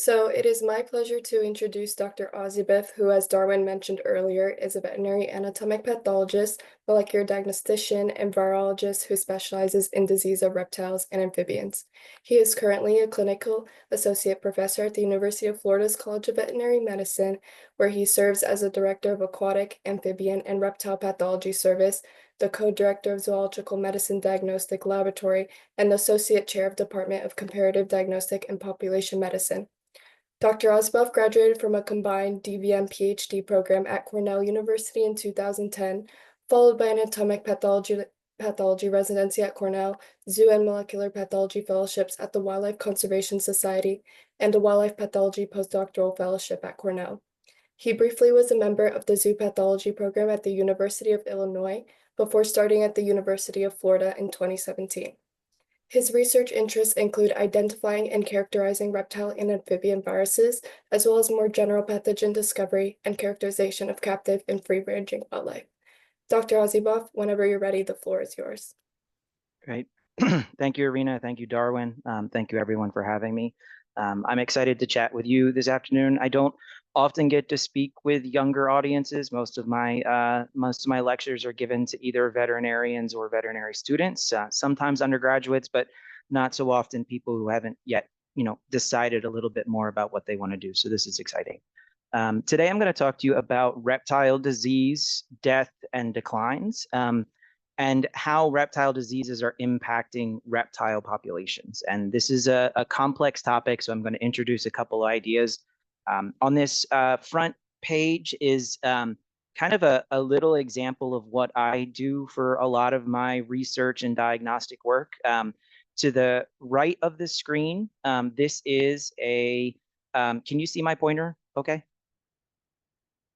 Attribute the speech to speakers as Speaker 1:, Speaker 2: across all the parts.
Speaker 1: So it is my pleasure to introduce Dr. Ozibeth, who, as Darwin mentioned earlier, is a veterinary anatomic pathologist, molecular diagnostician, and virologist who specializes in disease of reptiles and amphibians. He is currently a clinical associate professor at the University of Florida's College of Veterinary Medicine, where he serves as the director of Aquatic, Amphibian, and Reptile Pathology Service, the co-director of Zoological Medicine Diagnostic Laboratory, and the associate chair of Department of Comparative Diagnostic and Population Medicine. Dr. Osbuff graduated from a combined DVM PhD program at Cornell University in 2010, followed by an anatomic pathology residency at Cornell, zoo and molecular pathology fellowships at the Wildlife Conservation Society, and a wildlife pathology postdoctoral fellowship at Cornell. He briefly was a member of the zoo pathology program at the University of Illinois before starting at the University of Florida in 2017. His research interests include identifying and characterizing reptile and amphibian viruses, as well as more general pathogen discovery and characterization of captive and free-ranging wildlife. Dr. Ozibov, whenever you're ready, the floor is yours.
Speaker 2: Great. Thank you, Irina. Thank you, Darwin. Thank you, everyone, for having me. I'm excited to chat with you this afternoon. I don't often get to speak with younger audiences. Most of my lectures are given to either veterinarians or veterinary students, sometimes undergraduates, but not so often people who haven't yet, decided a little bit more about what they want to do. So this is exciting. Today, I'm going to talk to you about reptile disease, death, and declines. And how reptile diseases are impacting reptile populations. And this is a complex topic, so I'm going to introduce a couple of ideas. On this front page is kind of a little example of what I do for a lot of my research and diagnostic work. To the right of the screen, this is a, can you see my pointer? Okay.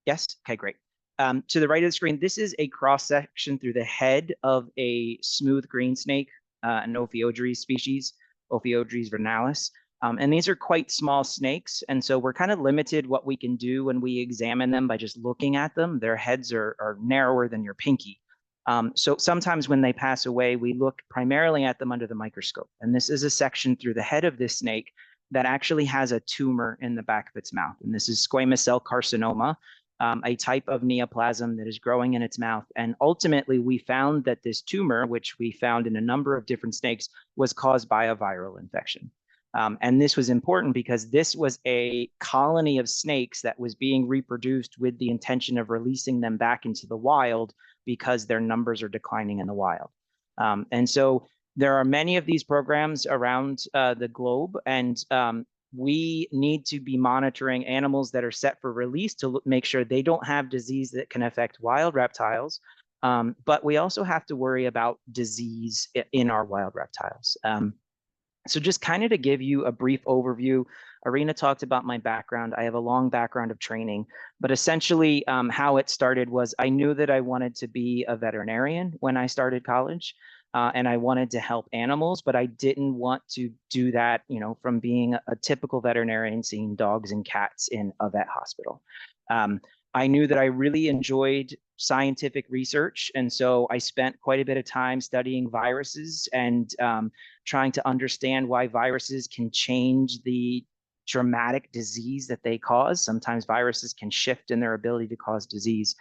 Speaker 2: Yes? Okay, great. To the right of the screen, this is a cross-section through the head of a smooth green snake, an Ophiodries species, Ophiodries vernalis. And these are quite small snakes, and so we're kind of limited what we can do when we examine them by just looking at them. Their heads are narrower than your pinky. So sometimes when they pass away, we look primarily at them under the microscope. And this is a section through the head of this snake that actually has a tumor in the back of its mouth. And this is squamous cell carcinoma, a type of neoplasm that is growing in its mouth. And ultimately, we found that this tumor, which we found in a number of different snakes, was caused by a viral infection. And this was important because this was a colony of snakes that was being reproduced with the intention of releasing them back into the wild because their numbers are declining in the wild. And so there are many of these programs around the globe, and we need to be monitoring animals that are set for release to make sure they don't have disease that can affect wild reptiles. But we also have to worry about disease in our wild reptiles. So just kind of to give you a brief overview, Irina talked about my background. I have a long background of training, but essentially how it started was I knew that I wanted to be a veterinarian when I started college. And I wanted to help animals, but I didn't want to do that, from being a typical veterinarian, seeing dogs and cats in a vet hospital. I knew that I really enjoyed scientific research, and so I spent quite a bit of time studying viruses and trying to understand why viruses can change the dramatic disease that they cause. Sometimes viruses can shift in their ability to cause disease.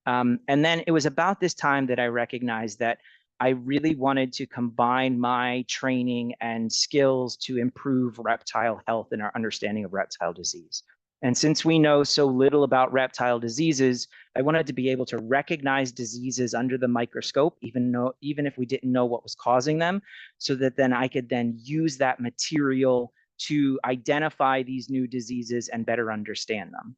Speaker 2: And then it was about this time that I recognized that I really wanted to combine my training and skills to improve reptile health and our understanding of reptile disease. And since we know so little about reptile diseases, I wanted to be able to recognize diseases under the microscope, even if we didn't know what was causing them, so that then I could then use that material to identify these new diseases and better understand them.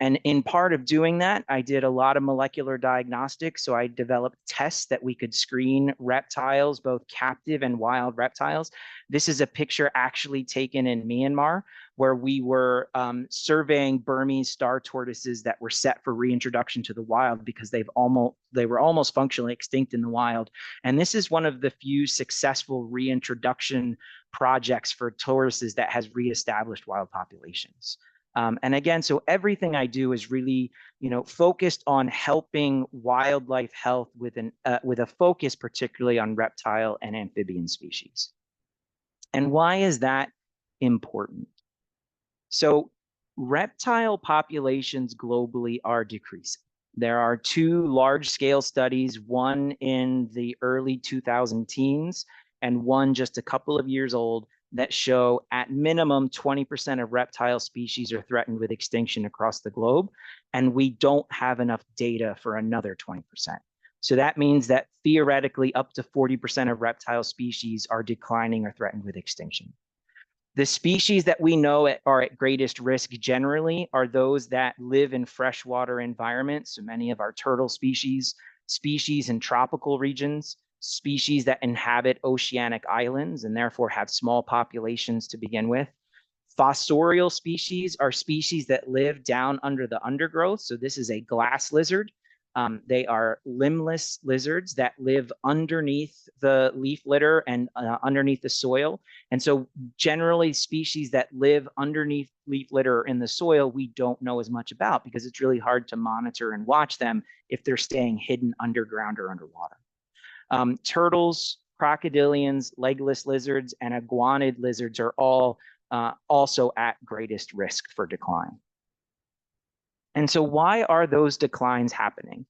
Speaker 2: And in part of doing that, I did a lot of molecular diagnostics. So I developed tests that we could screen reptiles, both captive and wild reptiles. This is a picture actually taken in Myanmar, where we were surveying Burmese star tortoises that were set for reintroduction to the wild because they were almost functionally extinct in the wild. And this is one of the few successful reintroduction projects for tortoises that has reestablished wild populations. And again, so everything I do is really, focused on helping wildlife health with a focus particularly on reptile and amphibian species. And why is that important? So reptile populations globally are decreasing. There are two large-scale studies, one in the early 2000 teens and one just a couple of years old, that show at minimum 20% of reptile species are threatened with extinction across the globe, and we don't have enough data for another 20%. So that means that theoretically up to 40% of reptile species are declining or threatened with extinction. The species that we know are at greatest risk generally are those that live in freshwater environments. So many of our turtle species, species in tropical regions, species that inhabit oceanic islands and therefore have small populations to begin with. Fossorial species are species that live down under the undergrowth. So this is a glass lizard. They are limbless lizards that live underneath the leaf litter and underneath the soil. And so generally species that live underneath leaf litter in the soil, we don't know as much about because it's really hard to monitor and watch them if they're staying hidden underground or underwater. Turtles, crocodilians, legless lizards, and iguanid lizards are all also at greatest risk for decline. And so why are those declines happening?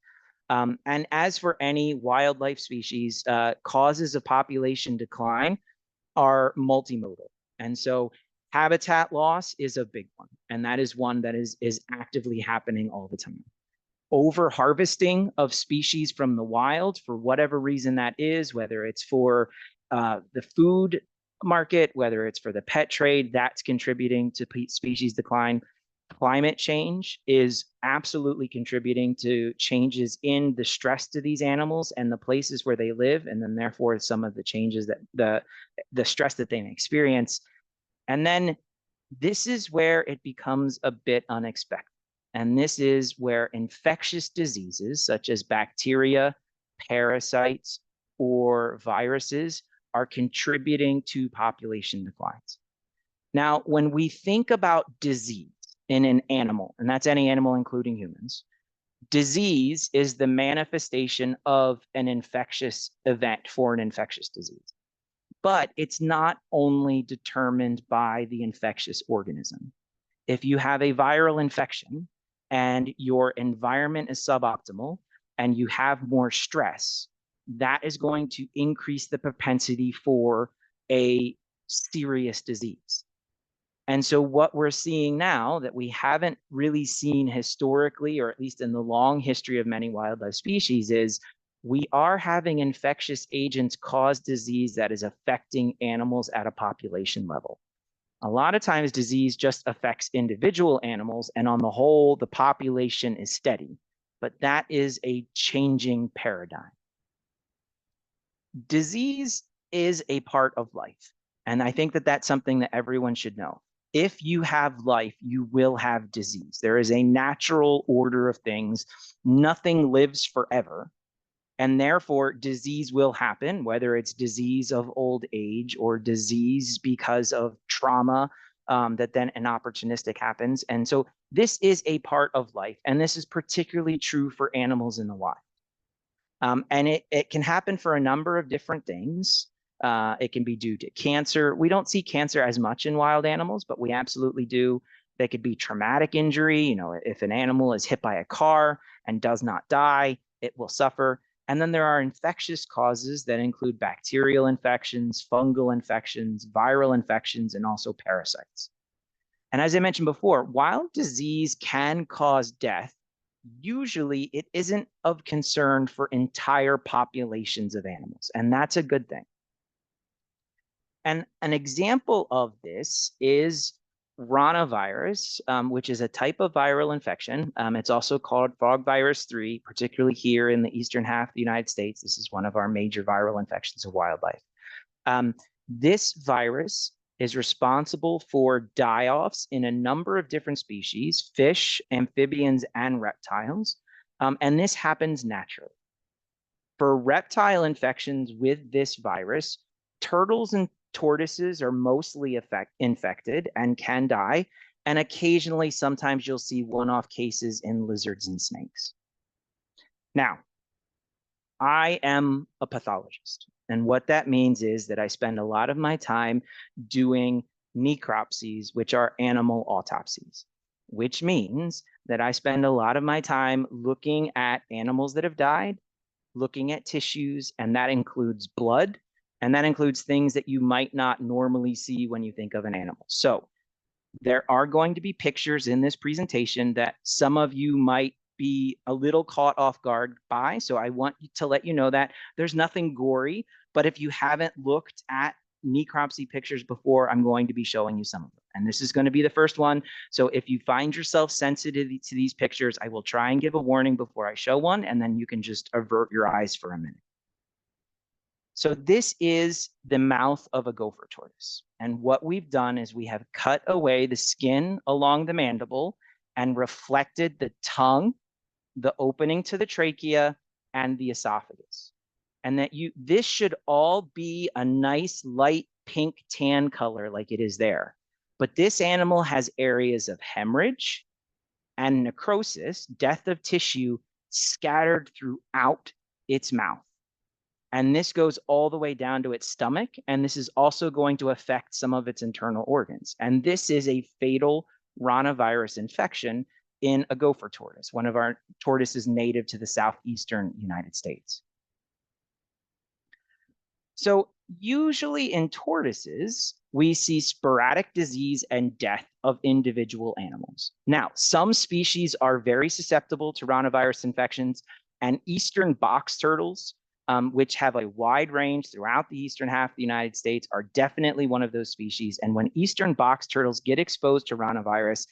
Speaker 2: And as for any wildlife species, causes of population decline are multimodal. And so habitat loss is a big one. And that is one that is actively happening all the time. Over harvesting of species from the wild, for whatever reason that is, whether it's for the food market, whether it's for the pet trade, that's contributing to species decline. Climate change is absolutely contributing to changes in the stress to these animals and the places where they live, and then therefore some of the changes that the stress that they may experience. And then this is where it becomes a bit unexpected. And this is where infectious diseases such as bacteria, parasites, or viruses are contributing to population declines. Now, when we think about disease in an animal, and that's any animal including humans, disease is the manifestation of an infectious event for an infectious disease. But it's not only determined by the infectious organism. If you have a viral infection and your environment is suboptimal and you have more stress, that is going to increase the propensity for a serious disease. And so what we're seeing now that we haven't really seen historically, or at least in the long history of many wildlife species, is we are having infectious agents cause disease that is affecting animals at a population level. A lot of times disease just affects individual animals, and on the whole, the population is steady. But that is a changing paradigm. Disease is a part of life. And I think that that's something that everyone should know. If you have life, you will have disease. There is a natural order of things. Nothing lives forever. And therefore, disease will happen, whether it's disease of old age or disease because of trauma, that then an opportunistic happens. And so this is a part of life. And this is particularly true for animals in the wild. And it can happen for a number of different things. It can be due to cancer. We don't see cancer as much in wild animals, but we absolutely do. They could be traumatic injury. You know, if an animal is hit by a car and does not die, it will suffer. And then there are infectious causes that include bacterial infections, fungal infections, viral infections, and also parasites. And as I mentioned before, while disease can cause death, usually it isn't of concern for entire populations of animals, and that's a good thing. And an example of this is ranavirus, which is a type of viral infection. It's also called frog virus 3, particularly here in the eastern half of the United States. This is one of our major viral infections of wildlife. This virus is responsible for die-offs in a number of different species, fish, amphibians, and reptiles. And this happens naturally. For reptile infections with this virus, turtles and tortoises are mostly infected and can die. And occasionally, sometimes you'll see one-off cases in lizards and snakes. Now, I am a pathologist. And what that means is that I spend a lot of my time doing necropsies, which are animal autopsies, which means that I spend a lot of my time looking at animals that have died, looking at tissues, and that includes blood, and that includes things that you might not normally see when you think of an animal. So there are going to be pictures in this presentation that some of you might be a little caught off guard by. So I want to let you know that there's nothing gory, but if you haven't looked at necropsy pictures before, I'm going to be showing you some of them. And this is going to be the first one. So if you find yourself sensitive to these pictures, I will try and give a warning before I show one, and then you can just avert your eyes for a minute. So this is the mouth of a gopher tortoise. And what we've done is we have cut away the skin along the mandible and reflected the tongue, the opening to the trachea, and the esophagus. And that this should all be a nice light pink tan color like it is there. But this animal has areas of hemorrhage and necrosis, death of tissue, scattered throughout its mouth. And this goes all the way down to its stomach. And this is also going to affect some of its internal organs. And this is a fatal ranavirus infection in a gopher tortoise, one of our tortoises native to the southeastern United States. So usually in tortoises, we see sporadic disease and death of individual animals. Now, some species are very susceptible to ranavirus infections, and eastern box turtles, which have a wide range throughout the eastern half of the United States, are definitely one of those species. And when eastern box turtles get exposed to ranavirus,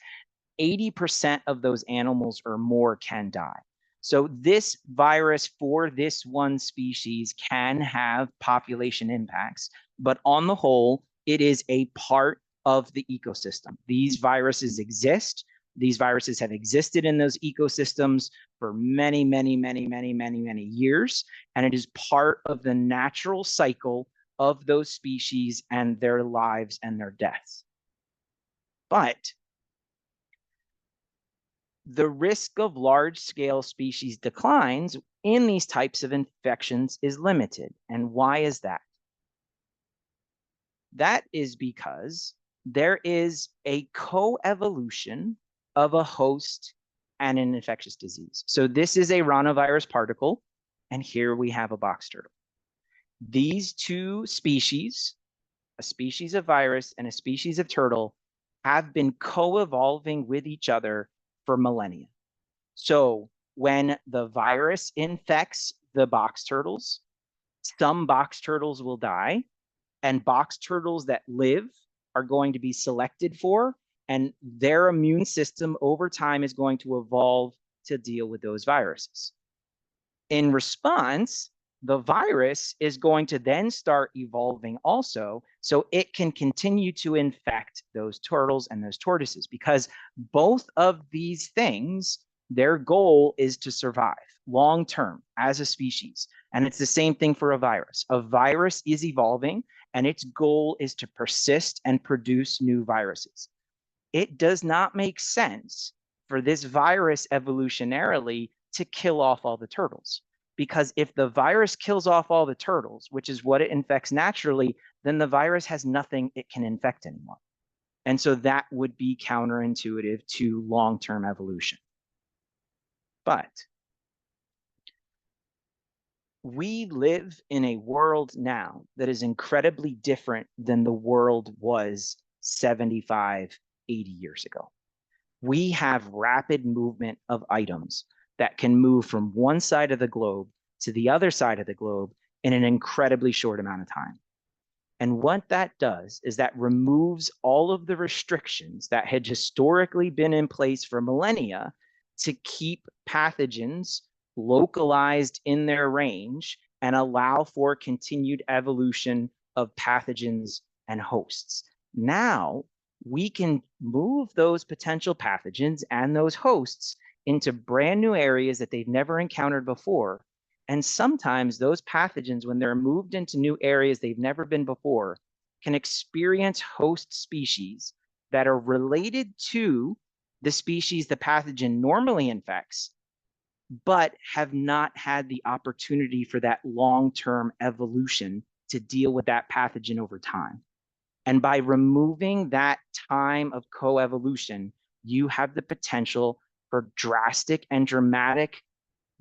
Speaker 2: 80% of those animals or more can die. So this virus for this one species can have population impacts, but on the whole, it is a part of the ecosystem. These viruses exist. These viruses have existed in those ecosystems for many, many, many, many, many, many years, and it is part of the natural cycle of those species and their lives and their deaths. But the risk of large-scale species declines in these types of infections is limited. And why is that? That is because there is a coevolution of a host and an infectious disease. So this is a ranavirus particle, and here we have a box turtle. These two species, a species of virus and a species of turtle, have been co-evolving with each other for millennia. So when the virus infects the box turtles, some box turtles will die, and box turtles that live are going to be selected for, and their immune system over time is going to evolve to deal with those viruses. In response, the virus is going to then start evolving also, so it can continue to infect those turtles and those tortoises, because both of these things, their goal is to survive long term as a species. And it's the same thing for a virus. A virus is evolving, and its goal is to persist and produce new viruses. It does not make sense for this virus evolutionarily to kill off all the turtles. Because if the virus kills off all the turtles, which is what it infects naturally, then the virus has nothing it can infect anymore. And so that would be counterintuitive to long-term evolution. But we live in a world now that is incredibly different than the world was 75, 80 years ago. We have rapid movement of items that can move from one side of the globe to the other side of the globe in an incredibly short amount of time. And what that does is that removes all of the restrictions that had historically been in place for millennia to keep pathogens localized in their range and allow for continued evolution of pathogens and hosts. Now, we can move those potential pathogens and those hosts into brand new areas that they've never encountered before. And sometimes those pathogens, when they're moved into new areas they've never been before, can experience host species that are related to the species the pathogen normally infects, but have not had the opportunity for that long-term evolution to deal with that pathogen over time. And by removing that time of coevolution, you have the potential for drastic and dramatic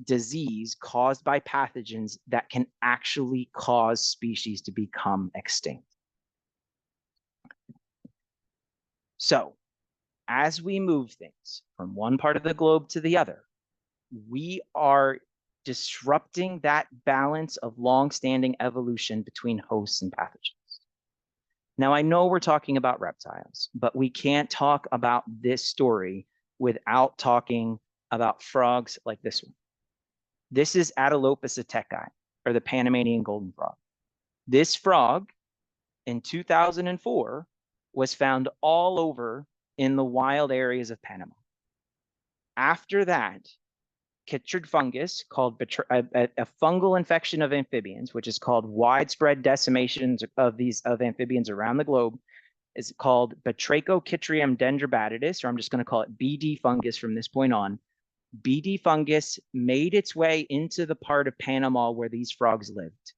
Speaker 2: disease caused by pathogens that can actually cause species to become extinct. So, as we move things from one part of the globe to the other, we are disrupting that balance of long-standing evolution between hosts and pathogens. Now, I know we're talking about reptiles, but we can't talk about this story without talking about frogs like this one. This is Atelopus atekai, or the Panamanian golden frog. This frog in 2004 was found all over in the wild areas of Panama. After that, chytrid fungus called a fungal infection of amphibians, which is called widespread decimations of amphibians around the globe, is called Batrachochytrium dendrobatidis, or I'm just going to call it BD fungus from this point on. BD fungus made its way into the part of Panama where these frogs lived,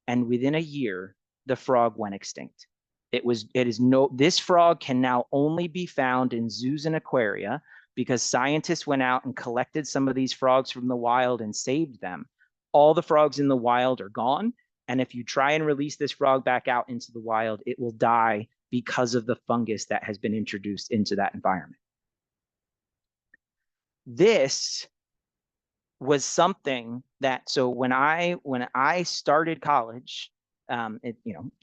Speaker 2: and within a year, the frog went extinct. This frog can now only be found in zoos and aquaria because scientists went out and collected some of these frogs from the wild and saved them. All the frogs in the wild are gone, and if you try and release this frog back out into the wild, it will die because of the fungus that has been introduced into that environment. This was something that, so when I started college,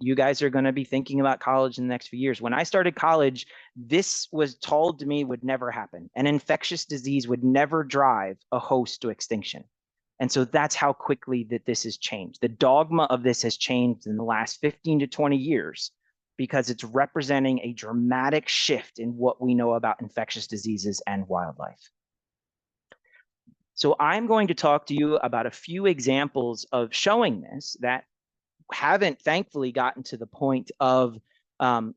Speaker 2: you guys are going to be thinking about college in the next few years. When I started college, this was told to me would never happen. An infectious disease would never drive a host to extinction. And so that's how quickly that this has changed. The dogma of this has changed in the last 15 to 20 years because it's representing a dramatic shift in what we know about infectious diseases and wildlife. So I'm going to talk to you about a few examples of showing this that haven't thankfully gotten to the point of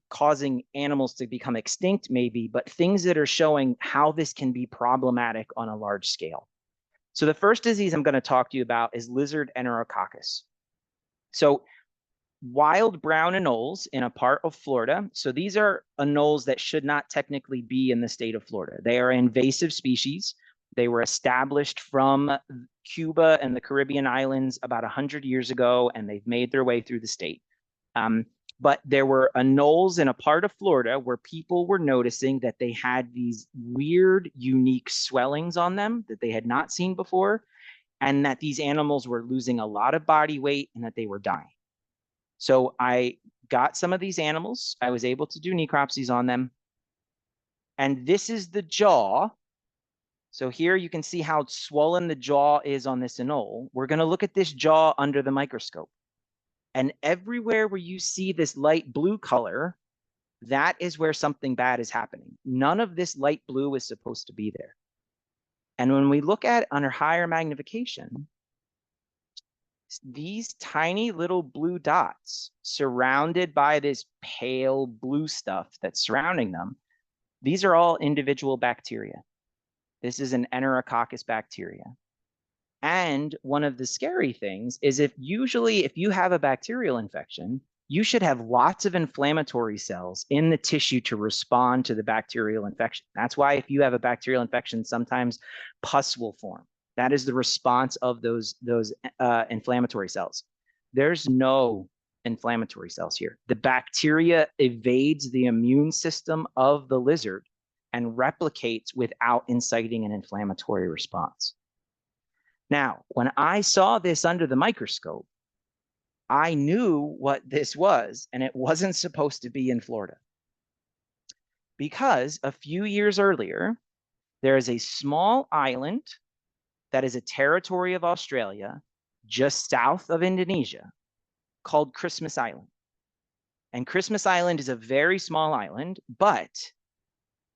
Speaker 2: causing animals to become extinct maybe, but things that are showing how this can be problematic on a large scale. So the first disease I'm going to talk to you about is lizard enterococcus. So wild brown anoles in a part of Florida. So these are anoles that should not technically be in the state of Florida. They are invasive species. They were established from Cuba and the Caribbean islands about 100 years ago, and they've made their way through the state. But there were anoles in a part of Florida where people were noticing that they had these weird, unique swellings on them that they had not seen before, and that these animals were losing a lot of body weight and that they were dying. So I got some of these animals. I was able to do necropsies on them. And this is the jaw. So here you can see how swollen the jaw is on this anole. We're going to look at this jaw under the microscope. And everywhere where you see this light blue color, that is where something bad is happening. None of this light blue is supposed to be there. And when we look at it under higher magnification, these tiny little blue dots surrounded by this pale blue stuff that's surrounding them, these are all individual bacteria. This is an Enterococcus bacteria. And one of the scary things is if you have a bacterial infection, you should have lots of inflammatory cells in the tissue to respond to the bacterial infection. That's why if you have a bacterial infection, sometimes pus will form. That is the response of those inflammatory cells. There's no inflammatory cells here. The bacteria evades the immune system of the lizard and replicates without inciting an inflammatory response. Now, when I saw this under the microscope, I knew what this was, and it wasn't supposed to be in Florida. Because a few years earlier, there is a small island that is a territory of Australia just south of Indonesia called Christmas Island. And Christmas Island is a very small island, but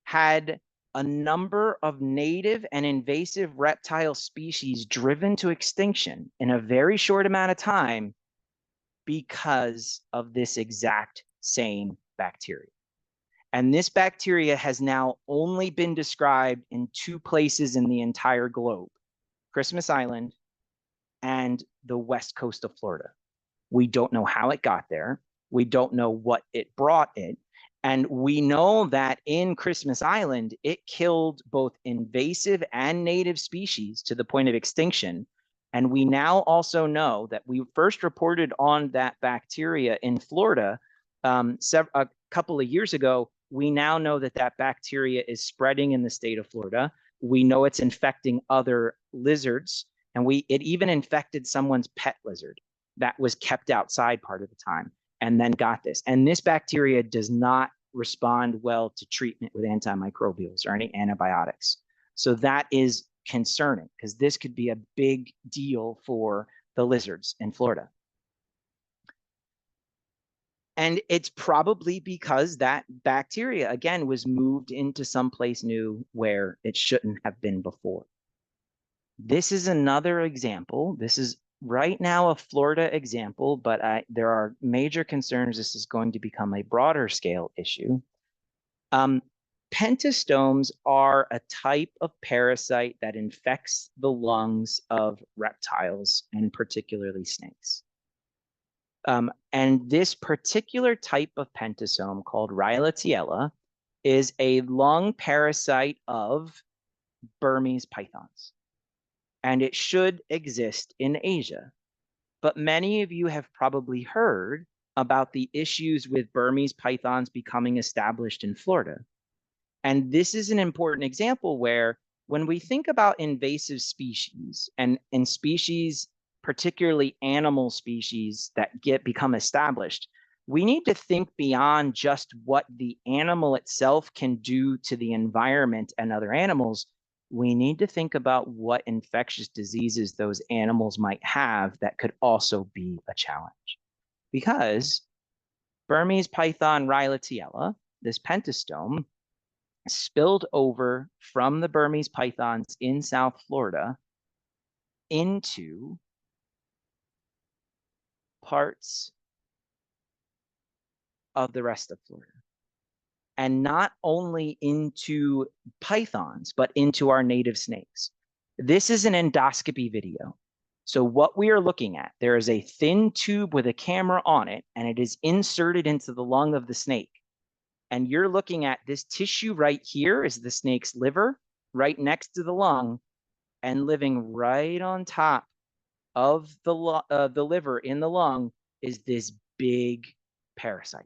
Speaker 2: had a number of native and invasive reptile species driven to extinction in a very short amount of time because of this exact same bacteria. And this bacteria has now only been described in 2 places in the entire globe, Christmas Island and the west coast of Florida. We don't know how it got there. We don't know what it brought it. And we know that in Christmas Island, it killed both invasive and native species to the point of extinction. And we now also know that we first reported on that bacteria in Florida a couple of years ago. We now know that that bacteria is spreading in the state of Florida. We know it's infecting other lizards, and it even infected someone's pet lizard that was kept outside part of the time and then got this. And this bacteria does not respond well to treatment with antimicrobials or any antibiotics. So that is concerning because this could be a big deal for the lizards in Florida. And it's probably because that bacteria, again, was moved into someplace new where it shouldn't have been before. This is another example. This is right now a Florida example, but there are major concerns this is going to become a broader scale issue. Pentastomes are a type of parasite that infects the lungs of reptiles and particularly snakes. And this particular type of pentasome called Rhyolithiella is a lung parasite of Burmese pythons. And it should exist in Asia. But many of you have probably heard about the issues with Burmese pythons becoming established in Florida. And this is an important example where when we think about invasive species and in species, particularly animal species that become established, we need to think beyond just what the animal itself can do to the environment and other animals. We need to think about what infectious diseases those animals might have that could also be a challenge. Because Burmese python Rhyolithiella, this pentastome, spilled over from the Burmese pythons in South Florida into parts of the rest of Florida. And not only into pythons, but into our native snakes. This is an endoscopy video. So what we are looking at, there is a thin tube with a camera on it, and it is inserted into the lung of the snake. And you're looking at this tissue right here is the snake's liver, right next to the lung, and living right on top of the liver in the lung is this big parasite.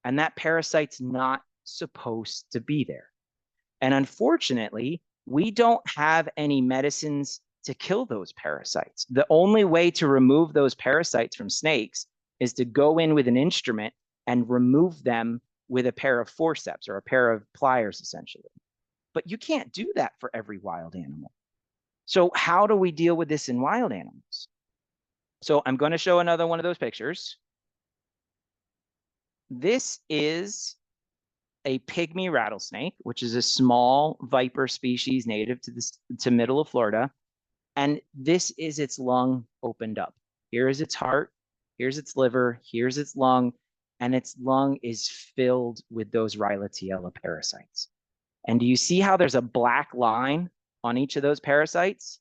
Speaker 2: And that parasite's not supposed to be there. And unfortunately, we don't have any medicines to kill those parasites. The only way to remove those parasites from snakes is to go in with an instrument and remove them with a pair of forceps or a pair of pliers, essentially. But you can't do that for every wild animal. So how do we deal with this in wild animals? So I'm going to show another one of those pictures. This is a pygmy rattlesnake, which is a small viper species native to middle of Florida. And this is its lung opened up. Here is its heart, here's its liver, here's its lung, and its lung is filled with those Rhyolithiella parasites. And do you see how there's a black line on each of those parasites?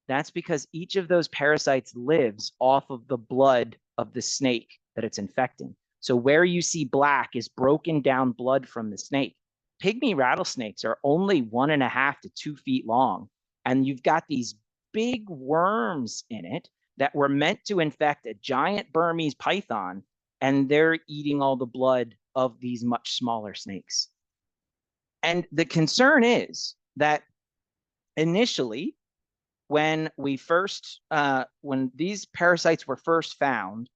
Speaker 2: That's because each of those parasites lives off of the blood of the snake that it's infecting. So where you see black is broken down blood from the snake. Pygmy rattlesnakes are only 1.5 to 2 feet long, and you've got these big worms in it that were meant to infect a giant Burmese python, and they're eating all the blood of these much smaller snakes. And the concern is that initially, when these parasites were first found,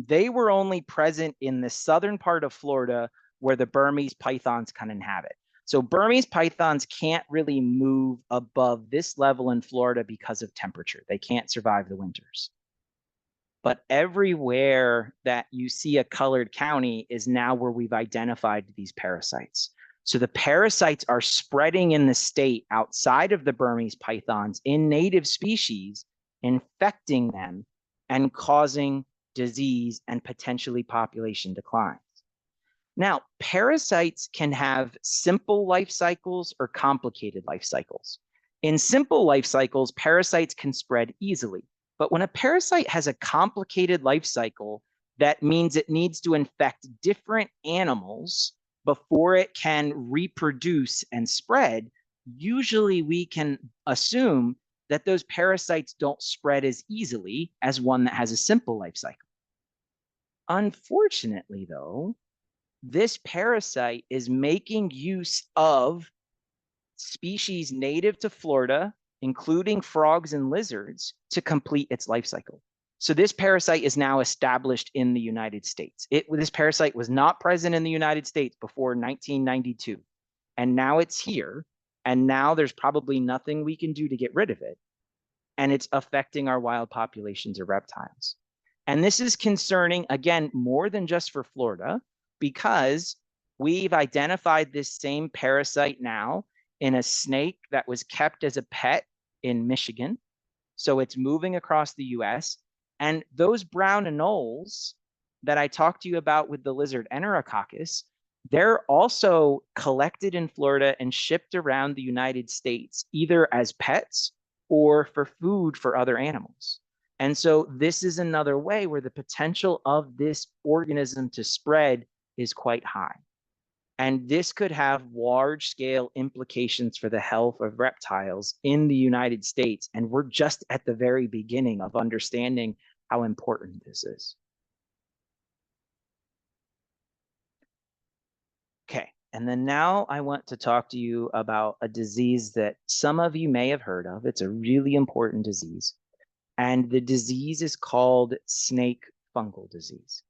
Speaker 2: they were only present in the southern part of Florida where the Burmese pythons can inhabit. So Burmese pythons can't really move above this level in Florida because of temperature. They can't survive the winters. But everywhere that you see a colored county is now where we've identified these parasites. So the parasites are spreading in the state outside of the Burmese pythons in native species, infecting them and causing disease and potentially population declines. Now, parasites can have simple life cycles or complicated life cycles. In simple life cycles, parasites can spread easily. But when a parasite has a complicated life cycle, That means it needs to infect different animals before it can reproduce and spread. Usually we can assume that those parasites don't spread as easily as one that has a simple life cycle. Unfortunately, though, this parasite is making use of species native to Florida, including frogs and lizards, to complete its life cycle. So this parasite is now established in the United States. This parasite was not present in the United States before 1992, and now it's here, and now there's probably nothing we can do to get rid of it, and it's affecting our wild populations of reptiles. And this is concerning, again, more than just for Florida, because we've identified this same parasite now in a snake that was kept as a pet in Michigan. So it's moving across the US. And those brown anoles that I talked to you about with the lizard Enterococcus, they're also collected in Florida and shipped around the United States, either as pets or for food for other animals. And so this is another way where the potential of this organism to spread is quite high. And this could have large scale implications for the health of reptiles in the United States. And we're just at the very beginning of understanding how important this is. Okay, and then now I want to talk to you about a disease that some of you may have heard of. It's a really important disease. And the disease is called snake fungal disease.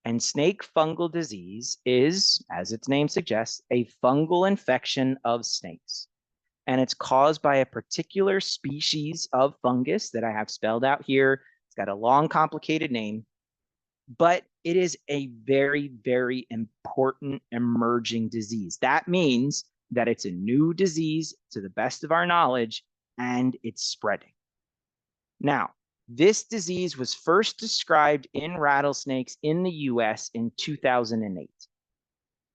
Speaker 2: And snake fungal disease is, as its name suggests, a fungal infection of snakes. And it's caused by a particular species of fungus that I have spelled out here. It's got a long, complicated name, but it is a very, very important emerging disease. That means that it's a new disease to the best of our knowledge, and it's spreading. Now, this disease was first described in rattlesnakes in the US in 2008.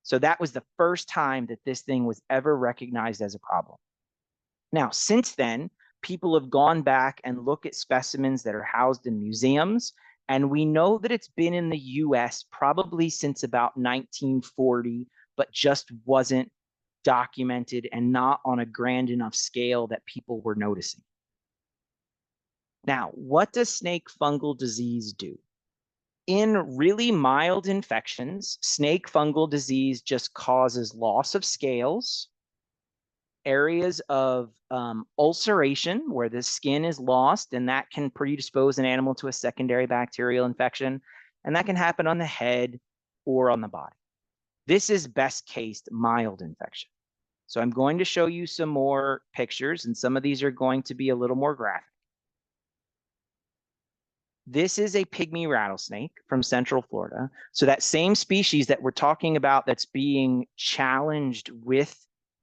Speaker 2: So that was the first time that this thing was ever recognized as a problem. Now, since then, people have gone back and looked at specimens that are housed in museums, and we know that it's been in the US probably since about 1940, but just wasn't documented and not on a grand enough scale that people were noticing. Now, what does snake fungal disease do? In really mild infections, snake fungal disease just causes loss of scales, areas of ulceration where the skin is lost, and that can predispose an animal to a secondary bacterial infection. And that can happen on the head or on the body. This is best case mild infection. So I'm going to show you some more pictures, and some of these are going to be a little more graphic. This is a pygmy rattlesnake from Central Florida. So that same species that we're talking about that's being challenged with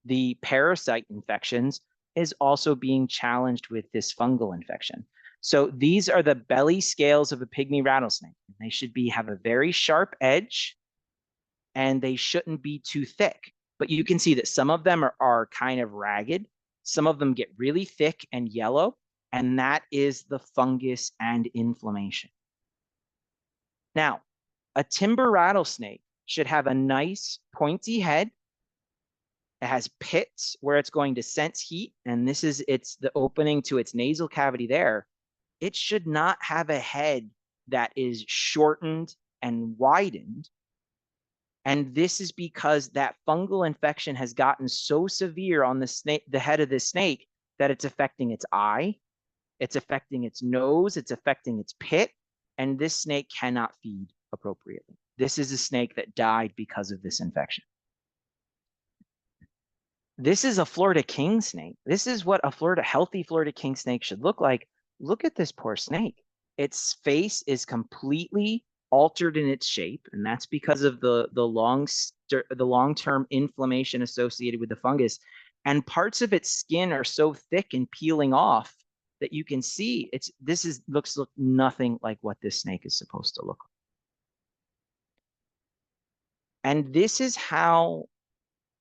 Speaker 2: the parasite infections is also being challenged with this fungal infection. So these are the belly scales of a pygmy rattlesnake. They should have a very sharp edge, and they shouldn't be too thick. But you can see that some of them are kind of ragged. Some of them get really thick and yellow, and that is the fungus and inflammation. Now, a timber rattlesnake should have a nice pointy head. It has pits where it's going to sense heat, and it's the opening to its nasal cavity there. It should not have a head that is shortened and widened. And this is because that fungal infection has gotten so severe on the head of this snake that it's affecting its eye, it's affecting its nose, it's affecting its pit, and this snake cannot feed appropriately. This is a snake that died because of this infection. This is a Florida king snake. This is what a healthy Florida king snake should look like. Look at this poor snake. Its face is completely altered in its shape, and that's because of the long-term inflammation associated with the fungus. And parts of its skin are so thick and peeling off that you can see looks nothing like what this snake is supposed to look like. And this is how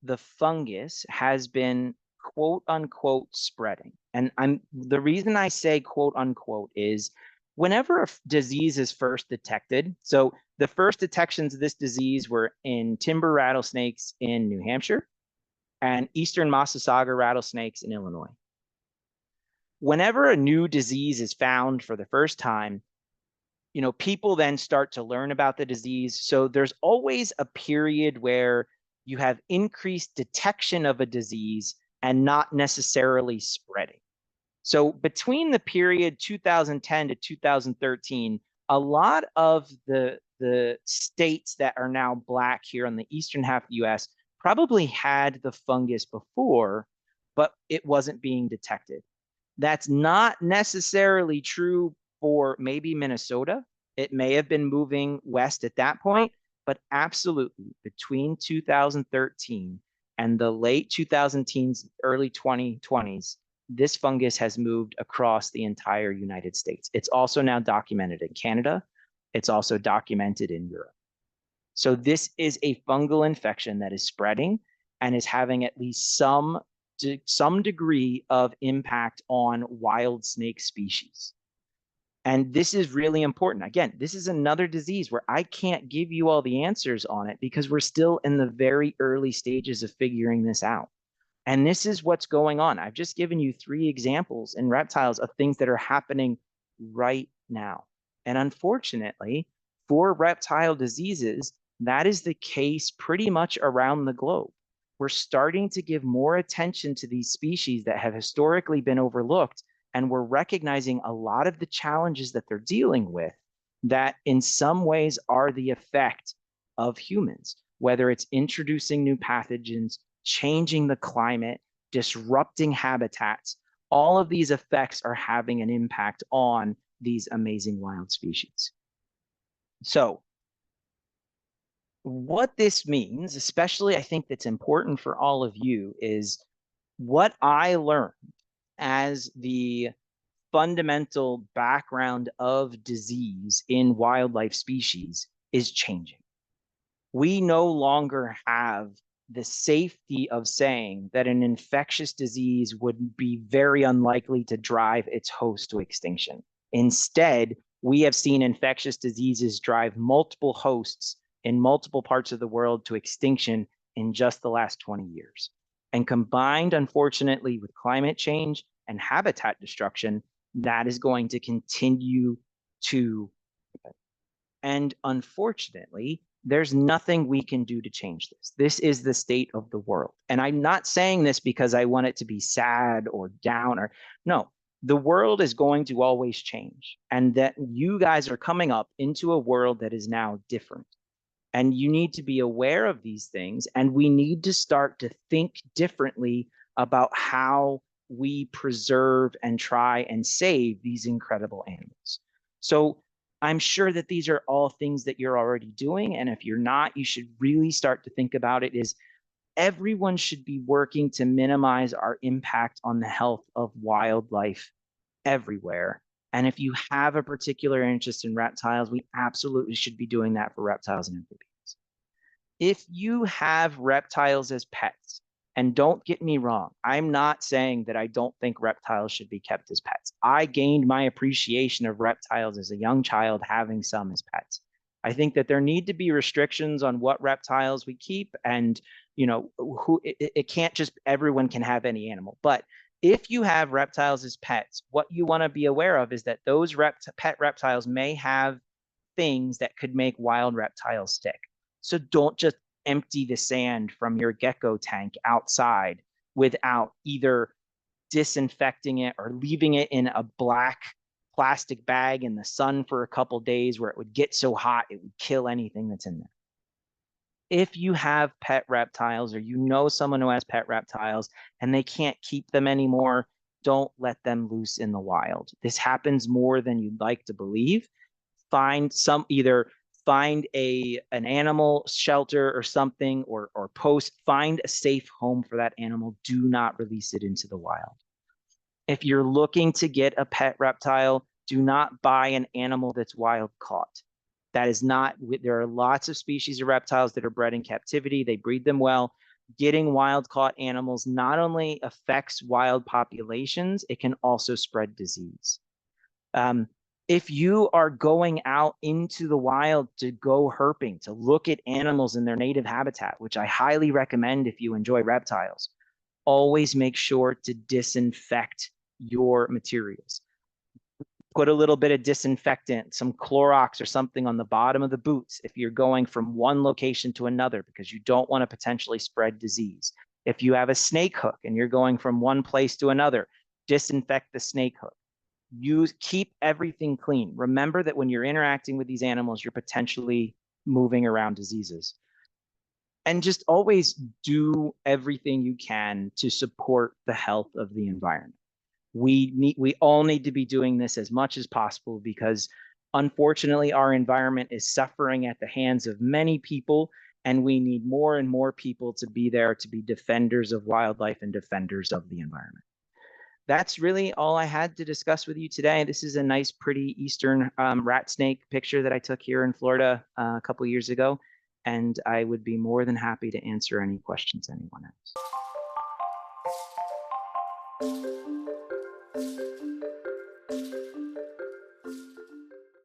Speaker 2: the fungus has been quote unquote spreading. And the reason I say quote unquote is Whenever a disease is first detected, so the first detections of this disease were in timber rattlesnakes in New Hampshire and eastern Massasauga rattlesnakes in Illinois. Whenever a new disease is found for the first time, people then start to learn about the disease. So there's always a period where you have increased detection of a disease and not necessarily spreading. So between the period 2010 to 2013, a lot of the states that are now black here on the eastern half of the US probably had the fungus before, but it wasn't being detected. That's not necessarily true for maybe Minnesota. It may have been moving west at that point, but absolutely between 2013 and the late 2010s, early 2020s, this fungus has moved across the entire United States. It's also now documented in Canada. It's also documented in Europe. So this is a fungal infection that is spreading and is having at least some degree of impact on wild snake species. And this is really important. Again, this is another disease where I can't give you all the answers on it because we're still in the very early stages of figuring this out. And this is what's going on. I've just given you 3 examples in reptiles of things that are happening right now. And unfortunately, for reptile diseases, that is the case pretty much around the globe. We're starting to give more attention to these species that have historically been overlooked, and we're recognizing a lot of the challenges that they're dealing with that in some ways are the effect of humans, whether it's introducing new pathogens, changing the climate, disrupting habitats. All of these effects are having an impact on these amazing wild species. So what this means, especially I think that's important for all of you, is what I learned as the fundamental background of disease in wildlife species is changing. We no longer have the safety of saying that an infectious disease would be very unlikely to drive its host to extinction. Instead, we have seen infectious diseases drive multiple hosts in multiple parts of the world to extinction in just the last 20 years. And combined, unfortunately, with climate change and habitat destruction, that is going to continue to happen. And unfortunately, there's nothing we can do to change this. This is the state of the world. And I'm not saying this because I want it to be sad or down or no, the world is going to always change. And that you guys are coming up into a world that is now different. And you need to be aware of these things. And we need to start to think differently about how we preserve and try and save these incredible animals. So I'm sure that these are all things that you're already doing. And if you're not, you should really start to think about it is everyone should be working to minimize our impact on the health of wildlife everywhere. And if you have a particular interest in reptiles, we absolutely should be doing that for reptiles and amphibians. If you have reptiles as pets, and don't get me wrong, I'm not saying that I don't think reptiles should be kept as pets. I gained my appreciation of reptiles as a young child, having some as pets. I think that there need to be restrictions on what reptiles we keep, and it can't just everyone can have any animal. But if you have reptiles as pets, what you want to be aware of is that those pet reptiles may have things that could make wild reptiles sick. So don't just empty the sand from your gecko tank outside without either disinfecting it or leaving it in a black plastic bag in the sun for a couple days where it would get so hot it would kill anything that's in there. If you have pet reptiles or you know someone who has pet reptiles and they can't keep them anymore, don't let them loose in the wild. This happens more than you'd like to believe. Find an animal shelter or something, or find a safe home for that animal. Do not release it into the wild. If you're looking to get a pet reptile, do not buy an animal that's wild caught. That is not, there are lots of species of reptiles that are bred in captivity. They breed them well. Getting wild caught animals not only affects wild populations, it can also spread disease. If you are going out into the wild to go herping, to look at animals in their native habitat, which I highly recommend if you enjoy reptiles, always make sure to disinfect your materials. Put a little bit of disinfectant, some Clorox or something on the bottom of the boots if you're going from one location to another because you don't want to potentially spread disease. If you have a snake hook and you're going from one place to another, disinfect the snake hook. Keep everything clean. Remember that when you're interacting with these animals, you're potentially moving around diseases. And just always do everything you can to support the health of the environment. We all need to be doing this as much as possible because unfortunately our environment is suffering at the hands of many people, and we need more and more people to be there to be defenders of wildlife and defenders of the environment. That's really all I had to discuss with you today. This is a nice, pretty Eastern rat snake picture that I took here in Florida a couple years ago, and I would be more than happy to answer any questions anyone has.